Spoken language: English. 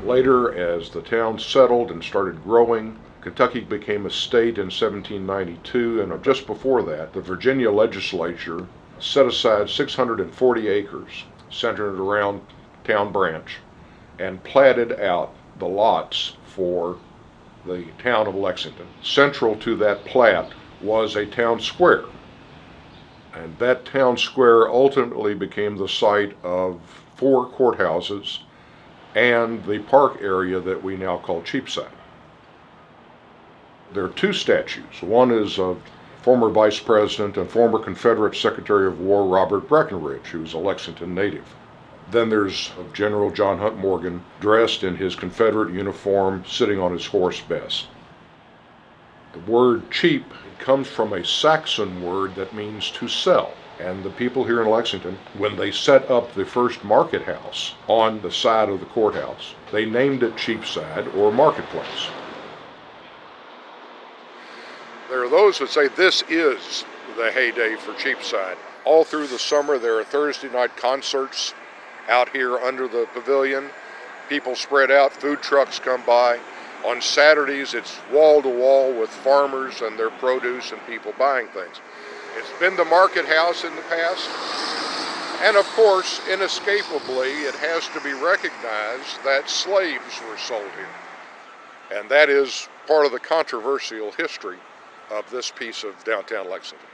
Later, as the town settled and started growing, Kentucky became a state in 1792, and just before that, the Virginia legislature set aside 640 acres centered around Town Branch and platted out the lots for the town of Lexington. Central to that plat was a town square, and that town square ultimately became the site of 4 courthouses and the park area that we now call Cheapside. There are 2 statues. One is of former Vice President and former Confederate Secretary of War Robert Breckinridge, who's a Lexington native. Then there's of General John Hunt Morgan, dressed in his Confederate uniform, sitting on his horse Bess. The word cheap comes from a Saxon word that means to sell. And the people here in Lexington, when they set up the first market house on the side of the courthouse, they named it Cheapside, or Marketplace. There are those that say this is the heyday for Cheapside. All through the summer, there are Thursday night concerts out here under the pavilion. People spread out, food trucks come by. On Saturdays, it's wall to wall with farmers and their produce and people buying things. It's been the market house in the past, and of course, inescapably, it has to be recognized that slaves were sold here. And that is part of the controversial history of this piece of downtown Lexington.